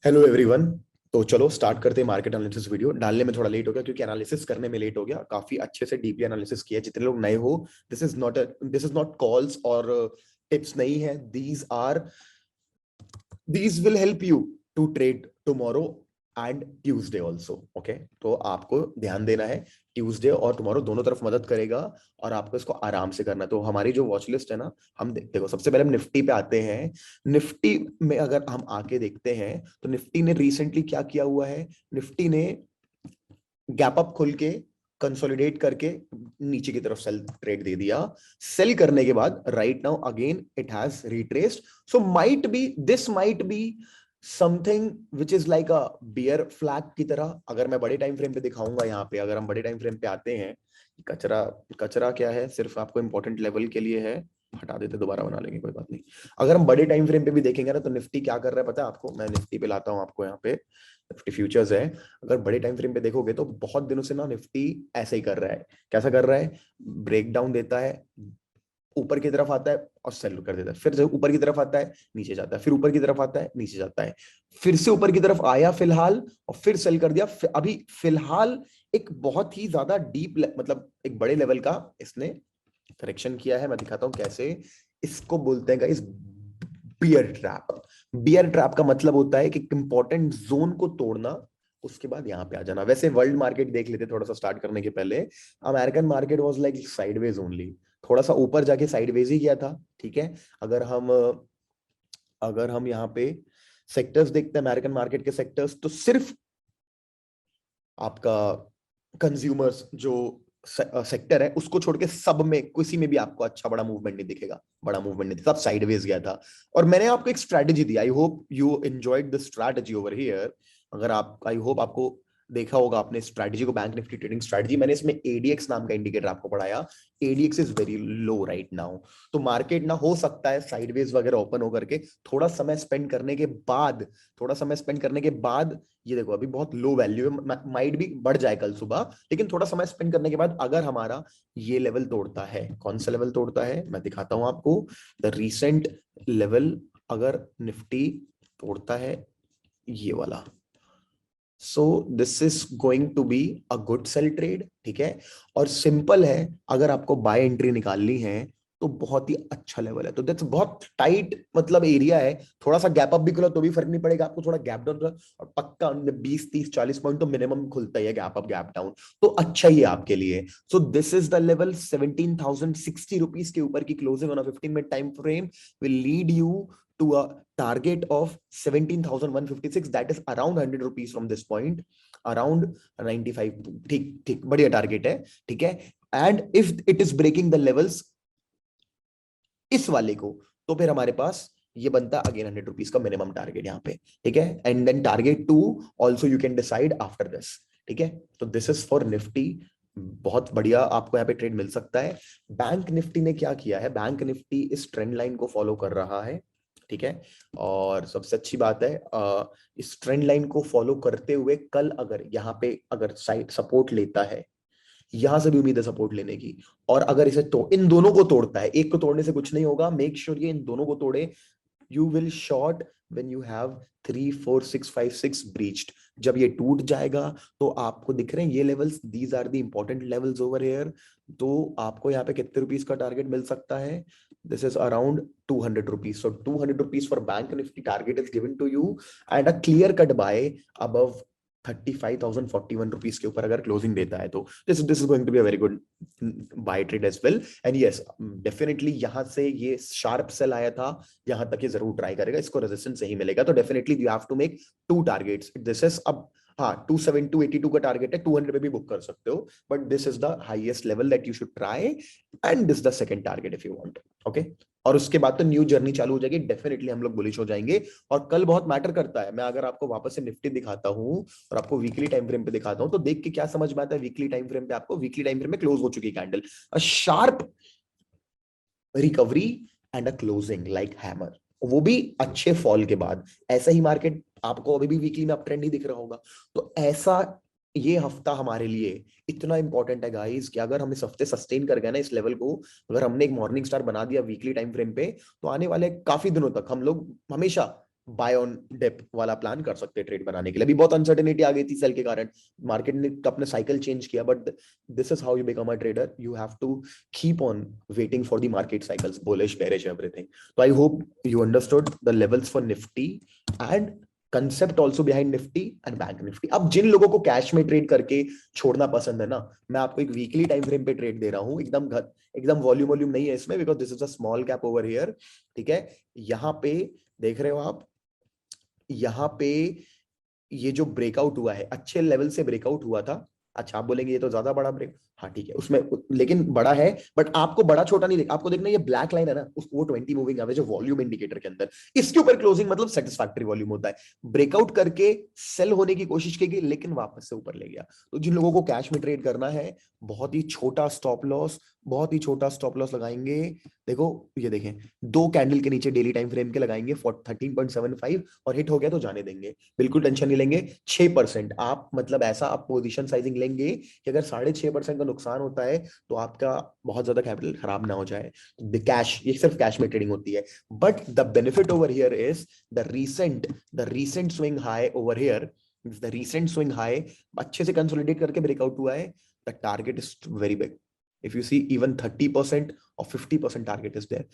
Hello everyone. तो चलो start करते हैं मार्केट एनालिसिस। वीडियो डालने में थोड़ा लेट हो गया क्योंकि एनालिसिस करने में लेट हो गया। काफी अच्छे से डीपली एनालिसिस किया। जितने लोग नए हो, दिस इज नॉट कॉल्स और टिप्स नहीं है। These will help you to trade tomorrow and Tuesday also. Okay, तो आपको ध्यान देना है। ट्यूसडे और टुमारो दोनों तरफ मदद करेगा और आपको इसको आराम से करना है। तो हमारी जो वॉच लिस्ट है ना, हम देखो सबसे पहले हम निफ्टी पे आते हैं। निफ्टी में अगर हम आके देखते हैं तो निफ्टी ने रिसेंटली क्या किया हुआ है। निफ्टी ने गैप अप खुल के कंसोलिडेट करके नीचे की तरफ सेल ट्रेड दे दिया। सेल करने के बाद right now again it has retraced. So might be something which is like a bear flag की तरह। अगर मैं बड़े टाइम फ्रेम पे दिखाऊंगा, यहाँ पे अगर हम बड़े टाइम फ्रेम पे आते हैं, कचरा कचरा क्या है, सिर्फ आपको इंपॉर्टेंट लेवल के लिए है। हटा देते, दोबारा बना लेंगे, कोई बात नहीं। अगर हम बड़े टाइम फ्रेम पे भी देखेंगे ना, तो निफ्टी क्या कर रहा है पता है आपको। मैं निफ्टी पे लाता हूँ आपको, यहाँ पे निफ्टी फ्यूचर्स है। अगर बड़े टाइम फ्रेम पे देखोगे तो बहुत दिनों से ना निफ्टी ऐसे ही कर रहा है। कैसा कर रहा है? ब्रेक डाउन देता है, ऊपर की तरफ आता है और सेल कर देता है। फिर जब ऊपर की तरफ आता है नीचे जाता है, फिर ऊपर की तरफ आता है नीचे जाता है, फिर से ऊपर की तरफ आया फिलहाल और फिर सेल कर दिया। अभी फिलहाल एक बहुत ही ज्यादा डीप, मतलब एक बड़े लेवल का इसने करेक्शन किया है। मैं दिखाता हूं कैसे। इसको बोलते हैं guys bear trap. Bear trap का मतलब होता है कि इंपॉर्टेंट जोन को तोड़ना, उसके बाद यहां पे आ जाना। वैसे वर्ल्ड मार्केट देख लेते थोड़ा सा स्टार्ट करने के पहले। American market was like sideways only, थोड़ा सा ऊपर जाके साइडवेज ही गया था। ठीक है, अगर हम यहाँ पे सेक्टर्स देखते हैं, अमेरिकन मार्केट के सेक्टर्स, तो सिर्फ आपका कंज्यूमर्स जो सेक्टर है उसको छोड़ के सब में किसी में भी आपको अच्छा बड़ा मूवमेंट नहीं दिखेगा। बड़ा मूवमेंट नहीं, सब साइडवेज गया था। और मैंने आपको एक strategy the, I hope you enjoyed the strategy over here. अगर आप, आई होप आपको देखा होगा आपने स्ट्रेटेजी को, बैंक निफ्टी ट्रेडिंग स्ट्रेटेजी। मैंने इसमें एडीएक्स नाम का इंडिकेटर आपको पढ़ाया। ADX is very low right now. तो मार्केट ना हो सकता है साइडवेज वगैरह ओपन होकर के थोड़ा समय स्पेंड करने के बाद, थोड़ा समय स्पेंड करने के बाद, ये देखो अभी बहुत लो वैल्यू है, माइट भी बढ़ जाए कल सुबह, लेकिन थोड़ा समय स्पेंड करने के बाद अगर हमारा ये लेवल तोड़ता है, कौन सा लेवल तोड़ता है मैं दिखाता हूं आपको। द रीसेंट लेवल अगर निफ्टी तोड़ता है, ये वाला, so this is going to be a good sell trade. ठीक है, और सिंपल है। अगर आपको बाय एंट्री निकालनी है तो बहुत ही अच्छा लेवल है। तो दैट्स बहुत टाइट मतलब एरिया है। थोड़ा सा गैप अप भी खुला तो भी फर्क नहीं पड़ेगा आपको, थोड़ा गैप डाउन और पक्का 20 30 40 पॉइंट तो मिनिमम खुलता ही है, गैप अप गैप डाउन तो अच्छा ही है आपके लिए। सो this is the level 17,060 rupees के ऊपर की closing on a 15 minute time frame will lead you to a target of 17,156, that is around 100 rupees from this point, around 95। ठीक ठीक, बढ़िया टारगेट है। ठीक है, and if it is breaking the levels इस वाले को, तो फिर हमारे पास ये बनता अगेन 100 रुपीज का मिनिमम टारगेट यहाँ पे। ठीक है, and then target two also you can decide after this. ठीक है, तो दिस इज फॉर निफ्टी। बहुत बढ़िया आपको यहाँ पे ट्रेड मिल सकता है। बैंक निफ्टी ने क्या किया है, बैंक निफ्टी इस ट्रेंड लाइन को फॉलो कर रहा है। ठीक है, और सबसे अच्छी बात है इस ट्रेंड लाइन को फॉलो करते हुए कल अगर यहाँ पे अगर साइड सपोर्ट लेता है, यहां से भी उम्मीद है सपोर्ट लेने की। और अगर इसे इन दोनों को तोड़ता है, एक को तोड़ने से कुछ नहीं होगा, मेक श्योर ये इन दोनों को तोड़े। You will short when you have 3 4 6 5 6 breached. जब ये टूट जाएगा तो आपको दिख रहे हैं ये levels, these are the important levels over here. तो आपको यहाँ पे कितने रुपीस का टारगेट मिल सकता है? This is around 200 rupees. So 200 rupees for bank Nifty target is given to you and a clear cut buy above 35,041 rupees के ऊपर अगर क्लोजिंग देता है तो this is going to be a very good buy trade as well. And yes, definitely यहां से ये sharp cell आया था, यहां तक ये जरूर ट्राई करेगा, इसको रेजिस्टेंस सही मिलेगा तो definitely you have to make two targets. This is अब, हाँ 27282 का टारगेट है, 200 पे भी बुक कर सकते हो, but this is the highest level that you should try and this the second target if you want. Okay, और उसके बाद तो न्यू जर्नी चालू हो जाएगी, डेफिनेटली हम लोग बुलिश हो जाएंगे। और कल बहुत मैटर करता है। मैं अगर आपको वापस से निफ्टी दिखाता हूं और आपको वीकली टाइम फ्रेम पे दिखाता हूं, तो देख के क्या समझ में आता है वीकली टाइम फ्रेम पे आपको? वीकली टाइम फ्रेम में क्लोज हो चुकी candle, a sharp recovery and a closing like hammer, वो भी अच्छे फॉल के बाद। ऐसा ही मार्केट आपको अभी भी वीकली में अप ट्रेंड नहीं दिख रहा होगा। तो ऐसा ये हफ्ता हमारे लिए इतना इंपॉर्टेंट है गाइस कि अगर हम इस हफ्ते सस्टेन कर गए ना इस लेवल को, अगर हमने एक मॉर्निंग स्टार बना दिया वीकली टाइम फ्रेम पे, तो आने वाले काफी दिनों तक हम लोग हमेशा बाय ऑन डिप वाला प्लान कर सकते हैं ट्रेड बनाने के लिए। अभी बहुत अनसर्टेनिटी आ गई थी सेल के कारण, मार्केट ने अपने साइकिल चेंज किया, but this is how you become a trader, you have to keep on waiting for the market cycles, bullish bearish everything. तो I hope you understood the levels for Nifty and concept also behind Nifty and Bank Nifty. अब जिन लोगों को cash में trade करके छोड़ना पसंद है ना, मैं आपको एक वीकली टाइम फ्रेम पे ट्रेड दे रहा हूँ, एकदम वॉल्यूम वॉल्यूम नहीं है इसमें, because this is a small cap over here. ठीक है, यहाँ पे देख रहे हो आप, यहाँ पे ये जो ब्रेकआउट हुआ है, अच्छे लेवल से ब्रेकआउट हुआ था। अच्छा, आप बोलेंगे ये तो ज्यादा बड़ा ब्रेक, हाँ ठीक है उसमें, लेकिन बड़ा है, बट आपको बड़ा छोटा नहीं आपको देखना, ये ब्लैक लाइन है ना, उसको वो 20 मूविंग एवरेज वॉल्यूम इंडिकेटर के अंदर, इसके ऊपर क्लोजिंग मतलब सेटिस्फैक्टरी वॉल्यूम होता है। ब्रेकआउट करके सेल होने की कोशिश की, लेकिन वापस से ऊपर ले गया। तो जिन लोगों को कैश में ट्रेड करना है, बहुत ही छोटा स्टॉप लॉस, बहुत ही छोटा स्टॉप लॉस लगाएंगे। देखो ये देखें, 2 कैंडल के नीचे डेली टाइम फ्रेम के लगाएंगे 13.75, और हिट हो गया तो जाने देंगे, बिल्कुल टेंशन नहीं लेंगे। 6% आप मतलब ऐसा आप पोजीशन साइजिंग लेंगे कि अगर 6.5% का नुकसान होता है तो आपका बहुत ज्यादा कैपिटल खराब ना हो जाए। कैश, ये सिर्फ कैश में ट्रेडिंग होती है, but the benefit over here is the recent swing high over here, the recent swing high अच्छे से कंसोलिडेट करके ब्रेकआउट हुआ है। The target is very big, if you see even 30% or 50% target is there,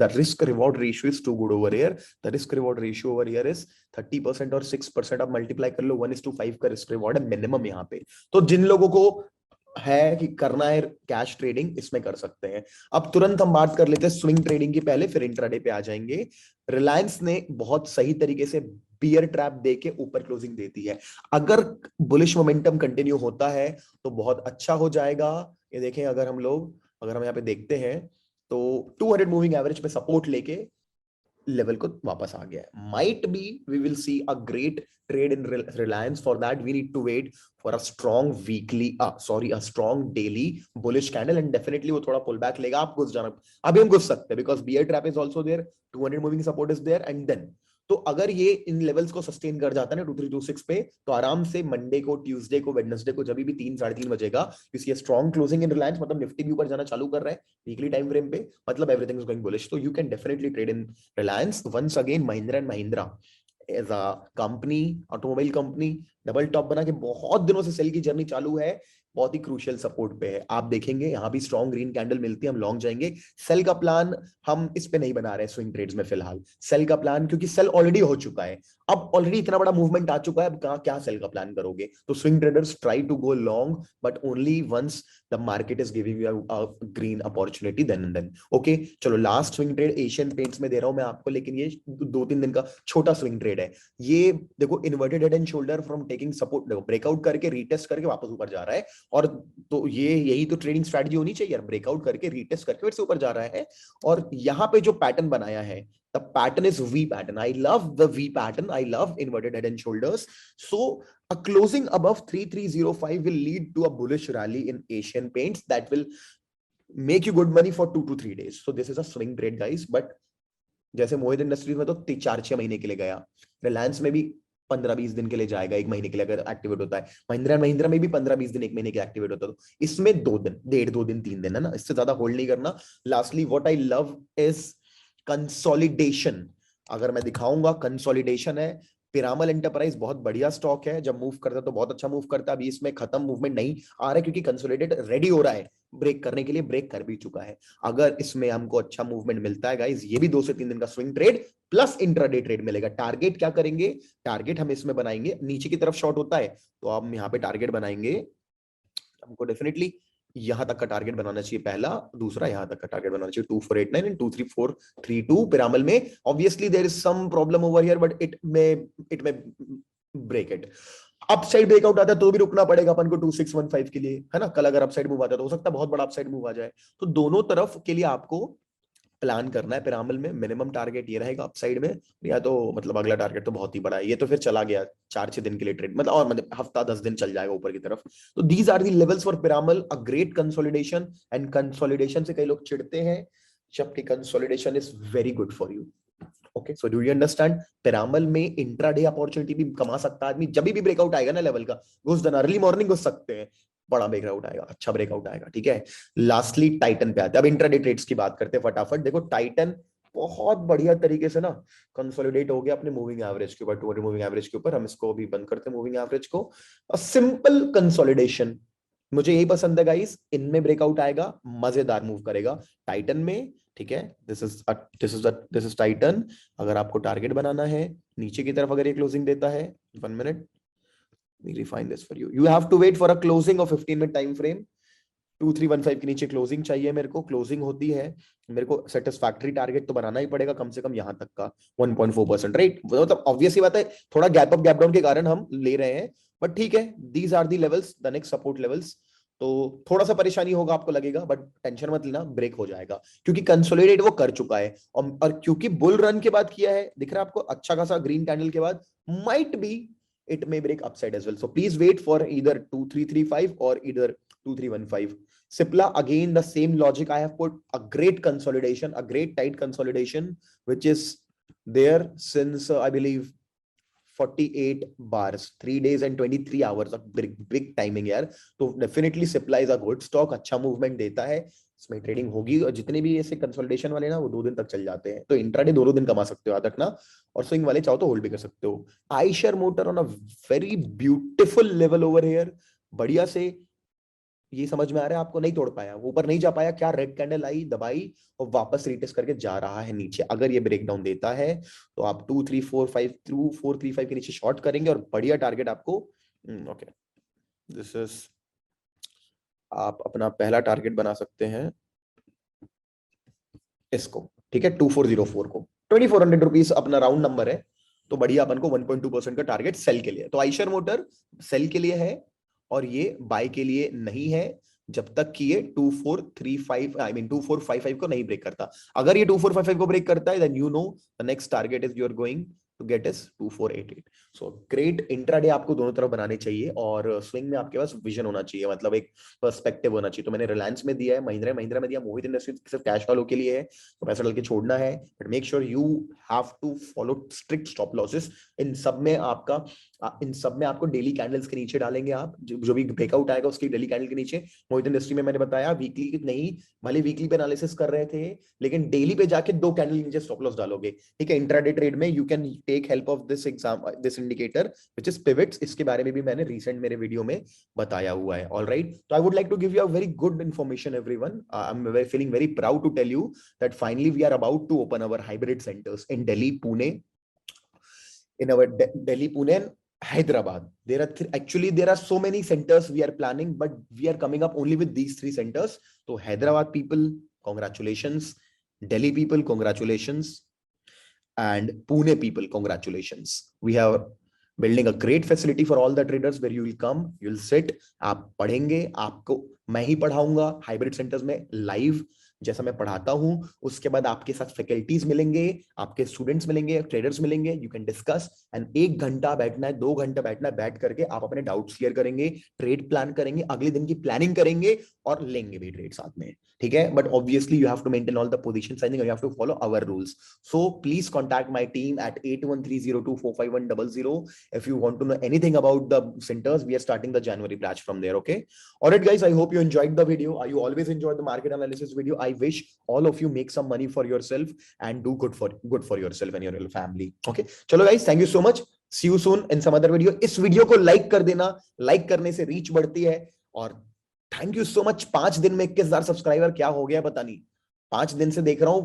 the risk reward ratio is too good over here. The risk reward ratio over here is 30% और 6%, आप multiply कर लो, 1:5 का risk reward है minimum यहाँ पे। तो जिन लोगों को है कि करना है कैश ट्रेडिंग, इसमें कर सकते हैं। अब तुरंत हम बात कर लेते हैं स्विंग ट्रेडिंग की, पहले फिर इंट्राडे पे आ जाएंगे। रिलायंस ने बहुत सही तरीके से बियर ट्रैप दे के ऊपर क्लोजिंग देती है, अगर बुलिश मोमेंटम कंटिन्यू होता है तो बहुत अच्छा हो जाएगा। ये देखें, अगर हम यहाँ पे देखते हैं तो 200 मूविंग एवरेज पे सपोर्ट लेके लेवल को वापस आ गया है। Might be we will see a great trade in Reliance, for that we need to wait for a strong a strong daily bullish candle, and definitely वो थोड़ा पुल बैक लेगा, आप घुस जाना, अभी हम घुस सकते हैं because bear trap is also there, 200 moving support is there, and then तो अगर ये इन लेवल्स को सस्टेन कर जाता है ना 2326 पे, तो आराम से मंडे को, ट्यूसडे को, वेडनेसडे को, जब भी 3 साढ़े 3 बजेगा, किसी स्ट्रॉन्ग क्लोजिंग इन रिलायंस, मतलब निफ्टी भी ऊपर जाना चालू कर रहा है वीकली टाइम फ्रेम पे, मतलब एवरीथिंग इज गोइंग बुलिश, तो you can definitely trade in Reliance. Once again Mahindra and Mahindra as a company, automobile company, double top बना के बहुत दिनों से सेल की जर्नी चालू है, बहुत ही क्रूशियल सपोर्ट पे है। आप देखेंगे यहाँ भी स्ट्रॉन्ग ग्रीन कैंडल मिलती है, हम लॉन्ग जाएंगे। सेल का प्लान हम इस पे नहीं बना रहे स्विंग ट्रेड्स में फिलहाल, सेल का प्लान, क्योंकि सेल ऑलरेडी हो चुका है, अब ऑलरेडी इतना बड़ा मूवमेंट आ चुका है, अब कहाँ क्या सेल का प्लान करोगे। तो swing traders try to go long, but only once the market is giving you a green opportunity, then and then. Okay, चलो last swing trade Asian Paints में दे रहा हूं मैं आपको, लेकिन ये 2-3 दिन का छोटा स्विंग ट्रेड है। ये देखो, inverted head and shoulder from taking support, देखो ब्रेकआउट करके रीटेस्ट करके वापस ऊपर जा रहा है, और तो ये यही तो ट्रेडिंग स्ट्रेटजी होनी चाहिए यार, ब्रेकआउट करके रीटेस्ट करके फिर से ऊपर जा रहा है। और यहाँ पे जो पैटर्न बनाया है, the pattern is V pattern. I love the V pattern. I love inverted head and shoulders. So a closing above 3305 will lead to a bullish rally in Asian Paints that will make you good money for 2 to 3 days. So this is a swing trade, guys. But जैसे मोहित industries में तो 4-6 महीने के लिए गया, रिलायंस में भी 15-20 दिन के लिए जाएगा, 1 महीने के लिए अगर एक्टिवेट होता है, महिंद्रा महिंद्रा में भी 15-20 दिन, 1 महीने के एक्टिवेट होता है, तो इसमें 2 दिन, 1.5 2 दिन, 3 दिन है ना, इससे ज्यादा होल्ड नहीं करना। Lastly what I love is consolidation. अगर मैं दिखाऊंगा, कंसोलिडेशन है। पिरामल एंटरप्राइज बहुत बढ़िया स्टॉक है, जब मूव करता है तो बहुत अच्छा मूव करता है, अभी इसमें खत्म मूवमेंट नहीं आ रहा है क्योंकि कंसोलिडेट रेडी हो रहा है ब्रेक करने के लिए, ब्रेक कर भी चुका है। अगर इसमें हमको अच्छा मूवमेंट मिलता है गाइस, ये भी 2 से 3 दिन का swing trade plus intraday trade मिलेगा। टारगेट क्या करेंगे, टारगेट हम इसमें बनाएंगे, नीचे की तरफ शॉर्ट होता है तो हम यहाँ पे टारगेट बनाएंगे, हमको डेफिनेटली यहां तक का टारगेट बनाना चाहिए पहला, दूसरा यहां तक का टारगेट बनाना चाहिए 2489 एंड 23432 पिरामल में। Obviously there is some problem over here, but it may break it. Upside breakout आता है तो भी रुकना पड़ेगा अपन को 2615 के लिए, है ना, कल अगर अपसाइड मूव आता है तो हो सकता है बहुत बड़ा अपसाइड मूव आ जाए। तो दोनों तरफ के लिए आपको प्लान करना है। पिरामल में मिनिमम टारगेट ये रहेगा अपसाइड में, या तो मतलब अगला टारगेट तो बहुत ही बड़ा है, ये तो फिर चला गया 4-6 दिन के लिए ट्रेड, मतलब और मतलब हफ्ता 10 दिन चल जाएगा ऊपर की तरफ। तो these are the levels for Piramal, a great consolidation, and consolidation से कई लोग चिढ़ते हैं, जबकि consolidation is very good for you. Okay, so do you understand, Piramal में इंट्राडे अपॉर्चुनिटी भी कमा सकता है आदमी, जब भी ब्रेकआउट आएगा ना लेवल का, घुस देना, अर्ली मॉर्निंग घुस सकते हैं, बड़ा ब्रेकआउट आएगा, अच्छा ब्रेकआउट आएगा। ठीक है, लास्टली टाइटन पे आते हैं, अब इंट्राडे ट्रेड्स की बात करते हैं फटाफट। देखो टाइटन बहुत बढ़िया तरीके से ना कंसोलिडेट हो गया अपने मूविंग एवरेज के ऊपर, 200 मूविंग एवरेज के ऊपर। हम इसको अभी बंद करते हैं मूविंग एवरेज को। सिंपल कंसोलिडेशन मुझे यही पसंद है गाइस। इनमें ब्रेकआउट आएगा, मजेदार मूव करेगा टाइटन में, ठीक है। This is Titan. अगर आपको टारगेट बनाना है नीचे की तरफ, अगर ये क्लोजिंग देता है, 1 minute, we refine this for you. You have to wait for a closing of 15 minute time frame. 2315 के नीचे क्लोजिंग चाहिए मेरे को। क्लोजिंग होती है, मेरे को सेटिस्फैक्टरी टारगेट तो बनाना ही पड़ेगा कम से कम यहां तक का 1.4%, राइट। मतलब ऑब्वियस ही बात है, थोड़ा गैप अप गैप डाउन के कारण हम ले रहे हैं, बट ठीक है। These are the levels, the next support levels. तो थोड़ा सा परेशानी होगा आपको लगेगा, बट टेंशन मत लेना, ब्रेक हो जाएगा क्योंकि कंसोलिडेट वो कर चुका है। और क्योंकि बुल रन के बाद किया है, दिख रहा है आपको अच्छा खासा ग्रीन कैंडल के बाद, might be it may break upside as well. So please wait for either 2335 or either 2315. Sipla, again the same logic. I have put a great consolidation, a great tight consolidation, which is there since I believe 48 bars, 3 days and 23 hours of big timing यार। तो definitely Sipla is a good stock, अच्छा movement देता है, इसमें trading होगी। और जितने भी ऐसे कंसोलिडेशन वाले ना वो 2 दिन तक चल जाते हैं, तो इंट्राडे 2 दिन कमा सकते हो याद रखना। और स्विंग वाले चाहो तो होल्ड भी कर सकते हो। Eicher motor on a very beautiful level over here, बढ़िया से। ये समझ में आ रहा है आपको, नहीं तोड़ पाया, ऊपर नहीं जा पाया, क्या रेड कैंडल आई, दबाई और वापस रिटेस्ट करके जा रहा है नीचे। अगर ये ब्रेकडाउन देता है तो आप 2345 के नीचे शॉर्ट करेंगे और बढ़िया टारगेट आपको। ओके, दिस इज, आप अपना पहला टारगेट बना सकते हैं इसको, ठीक है, 2404 को। 2400 रुपीज अपना राउंड नंबर है, तो बढ़िया अपन को 1.2% का टारगेट सेल के लिए। तो आइशर मोटर सेल के लिए है और ये बाय के लिए नहीं है, जब तक कि ये 2435 आई मीन 2455 को नहीं ब्रेक करता। अगर ये 2455 को ब्रेक करता है, then you know the next target is you are going to get is 2488। So great intraday आपको दोनों तरफ बनाने चाहिए और स्विंग में आपके पास विजन होना चाहिए, मतलब एक पर्सपेक्टिव होना चाहिए। तो मैंने रिलायंस में दिया है, महिंद्रा में दिया, मोहित इंडस्ट्री सिर्फ कैश वालों के लिए है, तो पैसा डाल के छोड़ना है। But make sure you have to follow strict stop losses. इन सब में आपको डेली कैंडल्स के नीचे डालेंगे आप, जो भी ब्रेकआउट आएगा उसकी डेली कैंडल के नीचे। मोहित इंडस्ट्री में मैंने बताया वीकली नहीं, भले वीकली पे एनालिसिस कर रहे थे, लेकिन डेली पे जाके 2 कैंडल के नीचे स्टॉप लॉस डालोगे, ठीक है। इंट्राडे ट्रेड में you can take help of this indicator which is pivots. इसके बारे में भी मैंने रिसेंट मेरे वीडियो में बताया हुआ है। ऑलराइट, तो I would like to give you a very good information everyone. I am feeling very proud to tell you that finally we are about to open our hybrid centers in Delhi, Pune, in our Delhi, Pune and Hyderabad. There are so many centers we are planning, but we are coming up only with these 3 centers. So Hyderabad people, congratulations. Delhi people, congratulations. And Pune people, congratulations. We have building a great facility for all the traders where you will come, you will sit, आप पढ़ेंगे, आपको मैं ही पढ़ाऊंगा hybrid centres में live, जैसा मैं पढ़ाता हूं। उसके बाद आपके साथ फैकल्टीज मिलेंगे, आपके स्टूडेंट्स मिलेंगे, ट्रेडर्स मिलेंगे, यू कैन डिस्कस एंड 1 घंटा बैठना है, 2 घंटा बैठना है, बैठ करके आप अपने डाउट्स क्लियर करेंगे, ट्रेड प्लान करेंगे, अगले दिन की प्लानिंग करेंगे और लेंगे भी ट्रेड साथ में, ठीक है। But obviously you have to maintain all the position sizing, you have to follow our rules. So please contact my team at 8130245100 if you want to know anything about the centers. We are starting the January batch from there. Okay, all right guys, I hope you enjoyed the video. You always enjoy the market analysis video. I wish all of you make some money for yourself and do good for yourself and your family. Okay, chalo guys, thank you so much. See you soon in some other video. इस video को like कर देना, like करने से reach बढ़ती है। और thank you so much. 5 दिन में 21,000 सब्सक्राइबर, क्या हो गया पता नहीं, 5 दिन से देख रहा हूं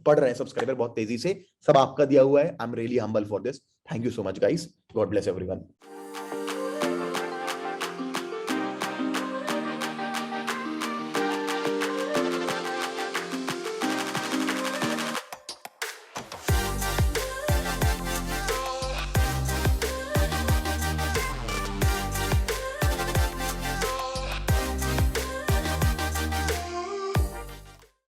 बढ़ रहे हैं सब्सक्राइबर बहुत तेजी से, सब आपका दिया हुआ है। I am really humble for this. Thank you so much guys, God bless everyone.